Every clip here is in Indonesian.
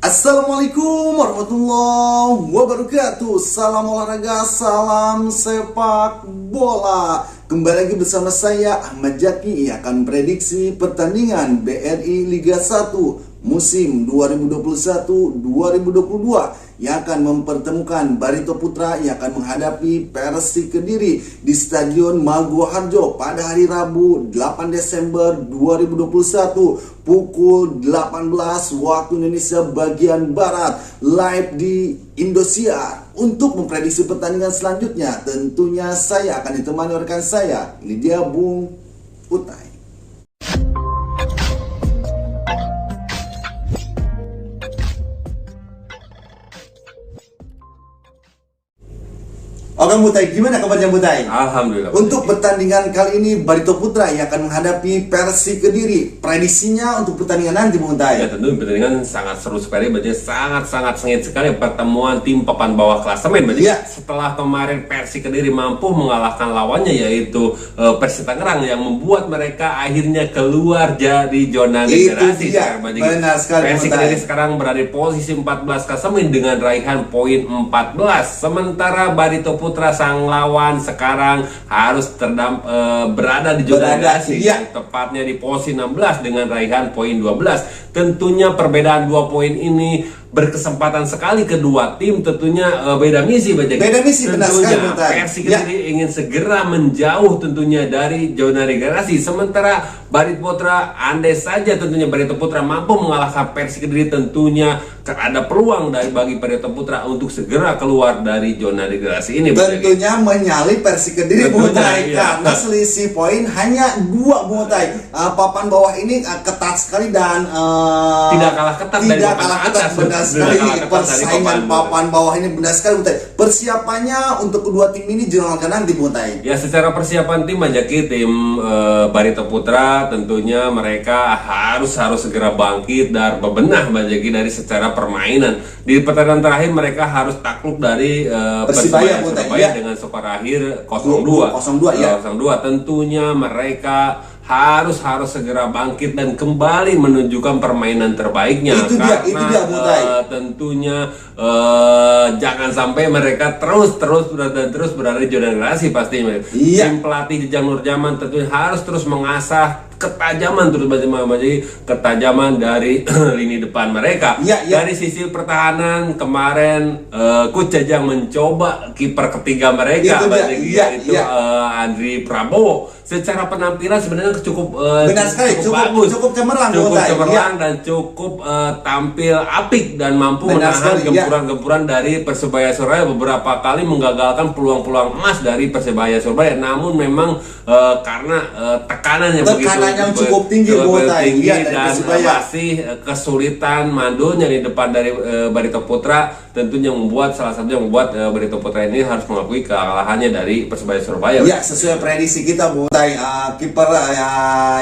Assalamualaikum warahmatullahi wabarakatuh. Salam olahraga, salam sepak bola. Kembali lagi bersama saya Ahmad Jaki yang akan prediksi pertandingan BRI Liga 1 musim 2021-2022 yang akan mempertemukan Barito Putra yang akan menghadapi Persik Kediri di Stadion Maguwo Harjo pada hari Rabu 8 Desember 2021 pukul 18 waktu Indonesia bagian Barat, live di Indosiar. Untuk memprediksi pertandingan selanjutnya tentunya saya akan ditemani rekan saya. Ini dia Bung Utai. Oke Butai, gimana kabarnya Butai? Alhamdulillah. Untuk pertandingan kali ini Barito Putra yang akan menghadapi Persik Kediri. Prediksinya untuk pertandingan nanti Butai? Ya tentu pertandingan sangat seru sekali, berarti sangat sengit sekali pertemuan tim papan bawah klasemen. Berarti ya. Setelah kemarin Persik Kediri mampu mengalahkan lawannya yaitu Persib Tangerang yang membuat mereka akhirnya keluar dari zona degradasi. Benar sekali. Persik Kediri sekarang berada di posisi 14 klasemen dengan raihan poin 14. Sementara Barito Putra sang lawan sekarang harus berada di zona degradasi, tepatnya di posisi 16 dengan raihan poin 12. Tentunya perbedaan 2 poin ini berkesempatan sekali kedua tim tentunya beda misi benar sekali. Persik Kediri ingin segera menjauh tentunya dari zona degradasi, sementara Barito Putra andai saja tentunya Barito Putra mampu mengalahkan Persik Kediri, tentunya ada peluang bagi Barito Putra untuk segera keluar dari zona degradasi ini. Tentunya menyalip Persik Kediri karena selisih poin hanya 2 papan bawah ini ketat sekali dan tidak kalah ketat dari papan atas. Sekali persaingan papan bawah ini benar sekali Butai. Persiapannya untuk kedua tim ini jelang nanti Butai. Ya, secara persiapan tim Majaki, tim Barito Putra tentunya mereka harus segera bangkit dan bebenah Majaki dari secara permainan. Di pertandingan terakhir mereka harus takluk dari Persibaya Surabaya dengan skor akhir 0-2. Tentunya mereka harus segera bangkit dan kembali menunjukkan permainan terbaiknya. Itu dia tentunya jangan sampai mereka terus berada di zona degradasi pastinya. Tim pelatih Jajang Nurjaman tentunya harus terus mengasah ketajaman ketajaman dari lini depan mereka. Dari sisi pertahanan kemarin Coach Jajang mencoba kiper ketiga mereka yaitu Andri Prabowo. Secara penampilan sebenarnya cukup bagus, cukup cemerlang dan cukup tampil apik dan mampu menahan gempuran-gempuran dari Persebaya Surabaya, beberapa kali menggagalkan peluang-peluang emas dari Persebaya Surabaya. Namun memang karena tekanan yang cukup tinggi dan masih kesulitan mandonya di depan dari Barito Putra, tentunya salah satunya membuat Barito Putra ini harus mengakui kekalahannya dari Persebaya Surabaya. Ya, sesuai prediksi kita kiper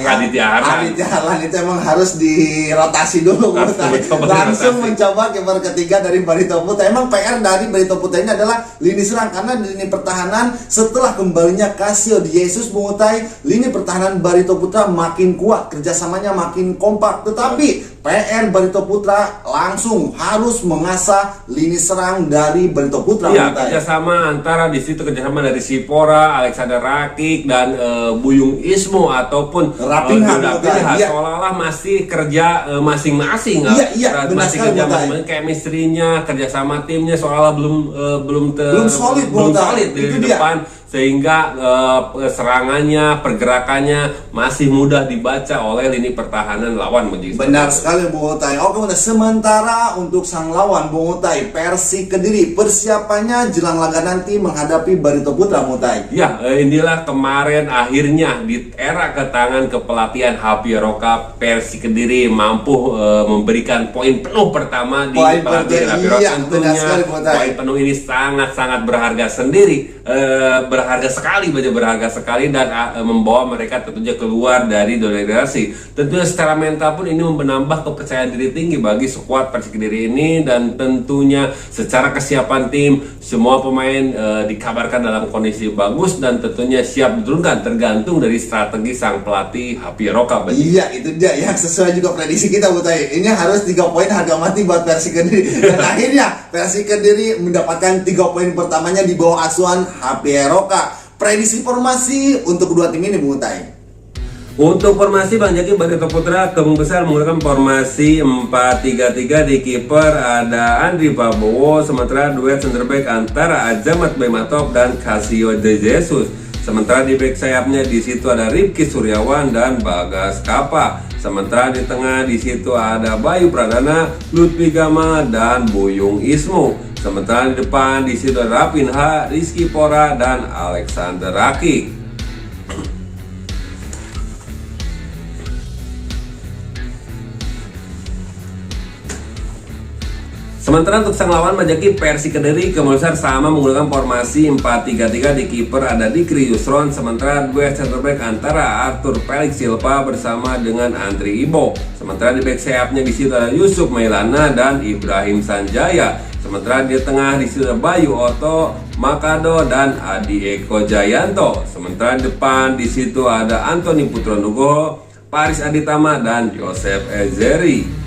Aditya Harlan itu emang harus dirotasi dulu langsung mencoba kiper ketiga dari Barito Putra. Emang PR dari Barito Putra ini adalah lini serang, karena di lini pertahanan setelah kembalinya Casio de Jesus lini pertahanan Barito Putra makin kuat, kerjasamanya makin kompak. Tetapi PR Barito Putra langsung harus mengasah lini serang dari Barito Putra. Kerjasama kerjasama dari Sipora, Alexander Rakik dan Buyung Ismo ataupun Rapinha seolah-olah masih kerja masing-masing. Chemistry-nya, kerjasama timnya seolah-olah belum solid di depan, sehingga serangannya, pergerakannya masih mudah dibaca oleh lini pertahanan lawan. Benar sekali Bung Utai. Oke, sementara untuk sang lawan Bung Utai, Persik Kediri, persiapannya jelang laga nanti menghadapi Barito Putra Bung Utai. Inilah kemarin akhirnya di era ketangan kepelatihan Habib Roka, Persik Kediri mampu memberikan poin penuh pertama di pelatihan Habib Roka. Tentunya poin penuh ini sangat berharga sendiri berharga sekali dan membawa mereka tentunya keluar dari zona degradasi. Tentunya secara mental pun ini menambah kepercayaan diri tinggi bagi skuad Persik Kediri ini, dan tentunya secara kesiapan tim semua pemain dikabarkan dalam kondisi bagus dan tentunya siap diturunkan tergantung dari strategi sang pelatih Happy Roka. Iya, itu dia yang sesuai juga prediksi kita Bu Tai. Ini harus 3 poin harga mati buat Persik Kediri. Dan akhirnya Persik Kediri mendapatkan 3 poin pertamanya di bawah asuhan Happy Roka. Prediksi formasi untuk kedua tim ini Bu Tai. Untuk formasi Bang Jaki, Barito Putra kemungkinan besar menggunakan formasi 4-3-3. Di kiper ada Andri Prabowo, sementara duet center back antara Azamat Bematov dan Casio De Jesus. Sementara di back sayapnya di situ ada Rifki Suryawan dan Bagas Kapa. Sementara di tengah di situ ada Bayu Pradana, Lutfi Gama dan Buyung Ismu. Sementara di depan di situ ada Rapinha, Rizky Pora dan Alexander Rakik. Sementara untuk sang lawan Majaki, Persik Kediri kemungkinan sama menggunakan formasi 4-3-3. Di kiper ada Dikri Yusron, sementara duet center back antara Arthur Felix Silva bersama dengan Andri Ibo. Sementara di back sayapnya di situ ada Yusuf Mailana dan Ibrahim Sanjaya. Sementara di tengah di situ ada Bayu Oto, Makado dan Adi Eko Jayanto. Sementara di depan di situ ada Antoni Putronugroho, Paris Aditama dan Joseph Ezeri.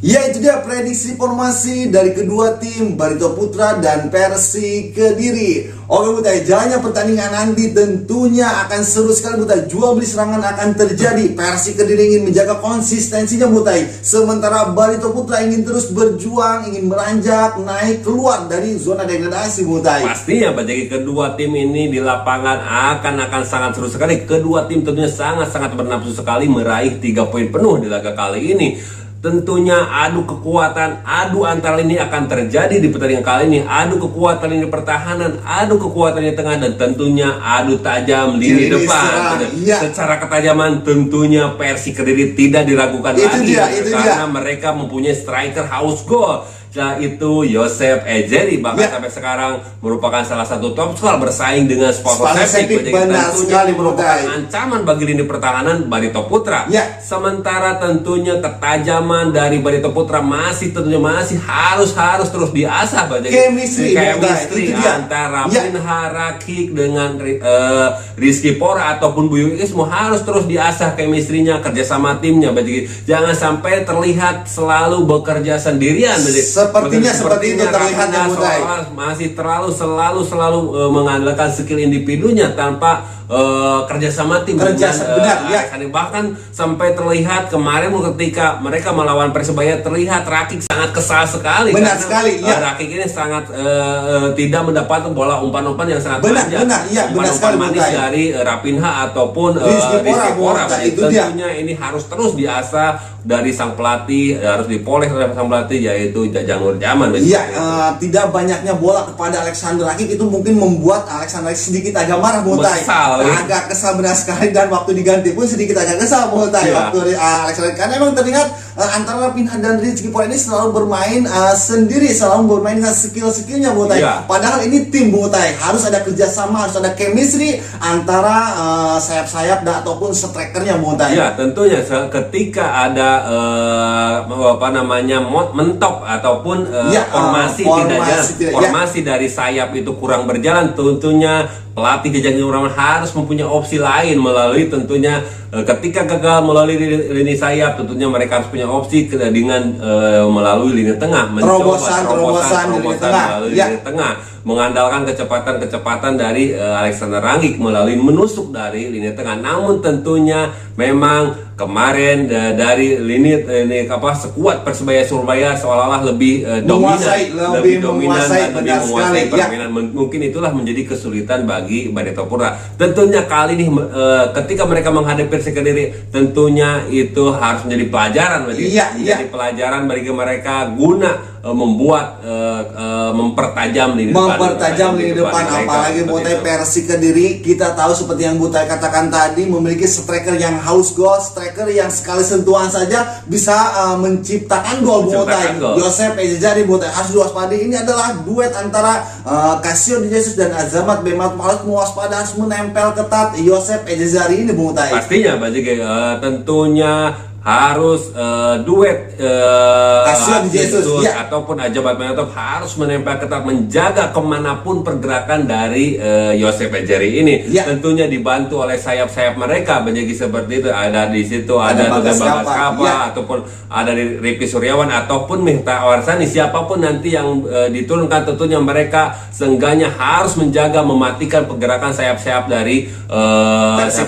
Ya, itu dia prediksi formasi dari kedua tim Barito Putra dan Persik Kediri. Oke Bu Tai, jalannya pertandingan nanti tentunya akan seru sekali Bu Tai. Jual beli serangan akan terjadi. Persik Kediri ingin menjaga konsistensinya Bu Tai, sementara Barito Putra ingin terus berjuang, ingin meranjak naik keluar dari zona degradasi Bu Tai. Pastinya bagi kedua tim ini di lapangan akan sangat seru sekali. Kedua tim tentunya sangat bernafsu sekali meraih 3 poin penuh di laga kali ini. Tentunya adu kekuatan, adu antar lini akan terjadi di pertandingan kali ini. Adu kekuatan lini pertahanan, adu kekuatan di tengah, dan tentunya adu tajam lini depan. Ya. Secara ketajaman tentunya Persik Kediri tidak diragukan lagi karena mereka mempunyai striker haus gol, yaitu Joseph Ezeri, bahkan sampai sekarang merupakan salah satu top skor bersaing dengan Sportosepik. Benar sekali merupakan ancaman bagi lini pertahanan Barito Putra. Sementara tentunya ketajaman dari Barito Putra tentunya masih harus terus diasah. Chemistry antara Rapinha, Rakik dengan Rizky Pora ataupun Buyung Ismu harus terus diasah chemistry-nya, kerjasama timnya. Jangan sampai terlihat selalu bekerja sendirian. Sepertinya seperti itu terlihatnya Bu Tai. Masih selalu mengandalkan skill individunya tanpa kerjasama tim. Bahkan sampai terlihat kemarin ketika mereka melawan Persebaya terlihat Rakik sangat kesal sekali. Benar sekali. Rakik ini sangat tidak mendapatkan bola umpan-umpan yang sangat umpan manis dari Rapinha ataupun Rizky Pora. Tentunya ini harus terus diasah dari sang pelatih, harus dipoles oleh sang pelatih, yaitu Jajang Nurjaman. Tidak banyaknya bola kepada Alexander Rakik itu mungkin membuat Alexander Rakik sedikit agak marah Bu Tai. Agak kesal benar sekali, dan waktu diganti pun sedikit agak kesal Bu Tai. Waktu Alexander Rakik, karena memang terlihat antara Rapinha dan Rizky Pora ini selalu bermain sendiri, selalu bermain dengan skill-skillnya Bu Tai. Padahal ini tim Bu Tai, harus ada kerjasama, harus ada chemistry antara sayap-sayap dan ataupun strikernya Bu Tai. Tentunya ketika ada mentok ataupun formasi dari sayap itu kurang berjalan, tentunya pelatih Jajang Nurjaman harus mempunyai opsi lain melalui tentunya ketika gagal melalui lini sayap, tentunya mereka harus punya opsi dengan melalui lini tengah, terobosan melalui lini tengah, mengandalkan kecepatan dari Alexander Rakik melalui menusuk dari lini tengah. Namun tentunya memang kemarin dari lini sekuat Persebaya Surabaya seolah-olah lebih dominan dan lebih menguasai permainan. Mungkin itulah menjadi kesulitan bagi Barito Putra. Tentunya kali ini ketika mereka menghadapi Persik Kediri, tentunya itu harus menjadi pelajaran pelajaran bagi mereka guna mempertajam lini depan mempertajam lini depan, apalagi Mutai Persik Kediri. Kita tahu seperti yang Mutai katakan tadi, memiliki striker yang haus gol, striker yang sekali sentuhan saja bisa menciptakan gol. Mutai Joseph Ejejari, Mutai harus diwaspadi. Ini adalah duet antara Casio de Jesus dan Azamat Bemat. Harus mewaspada, harus menempel ketat Joseph Ejejari ini, Mutai. Pastinya tentunya harus duet Casio de Jesus ataupun Azamat Bemat harus menempel ketat, menjaga kemanapun pergerakan dari Joseph Ejejari ini. Tentunya dibantu oleh sayap-sayap mereka menjadi seperti itu. Ada di situ ada Bagas Kapa ataupun ada di Rifki Suryawan ataupun Miftah Warsani. Siapapun nanti yang diturunkan, tentunya mereka seenggaknya harus menjaga, mematikan pergerakan sayap-sayap dari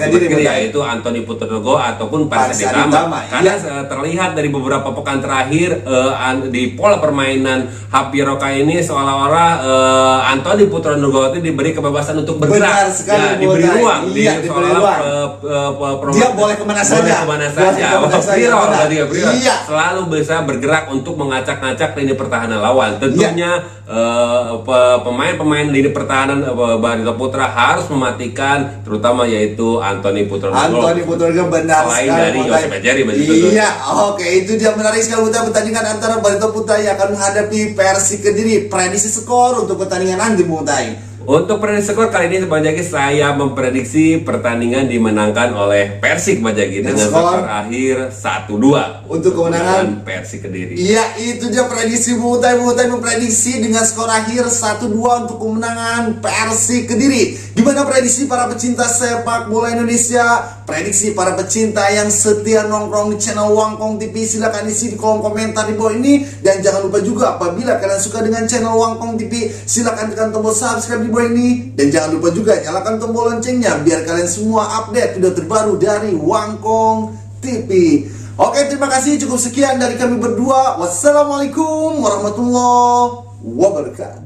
kiri, yaitu Anthony Putrogo ataupun Paris Aditama. Karena terlihat dari beberapa pekan terakhir di pola permainan Hapiroka ini seolah-olah Anthony Putrogo itu diberi kebebasan untuk bergerak, diberi ruang, dia boleh kemana saja, selalu bisa bergerak untuk mengacak-ngacak lini pertahanan lawan. Tentunya pemain-pemain lini pertahanan Barito Putra harus mematikan, terutama yaitu Anthony Putrogo. Benar selain dari Joseph Ejejari. Iya, oke, itu dia menarik sekali untuk pertandingan antara Barito Putra yang akan menghadapi Persik Kediri. Prediksi skor untuk pertandingan nanti, Mutai. Untuk prediksi skor kali ini Bang Jaki, saya memprediksi pertandingan dimenangkan oleh Persik, Bang Jaki, dengan skor akhir 1-2 untuk kemenangan Persik Kediri. Iya, itu dia prediksi Mutai. Mutai memprediksi dengan skor akhir 1-2 untuk kemenangan Persik Kediri. Gimana prediksi para pecinta sepak bola Indonesia? Prediksi para pecinta yang setia nongkrong di channel Wangkong TV, silahkan isi di kolom komentar di bawah ini. Dan jangan lupa juga, apabila kalian suka dengan channel Wangkong TV, silahkan tekan tombol subscribe di bawah ini. Dan jangan lupa juga nyalakan tombol loncengnya biar kalian semua update video terbaru dari Wangkong TV. Oke, terima kasih. Cukup sekian dari kami berdua. Wassalamualaikum warahmatullahi wabarakatuh.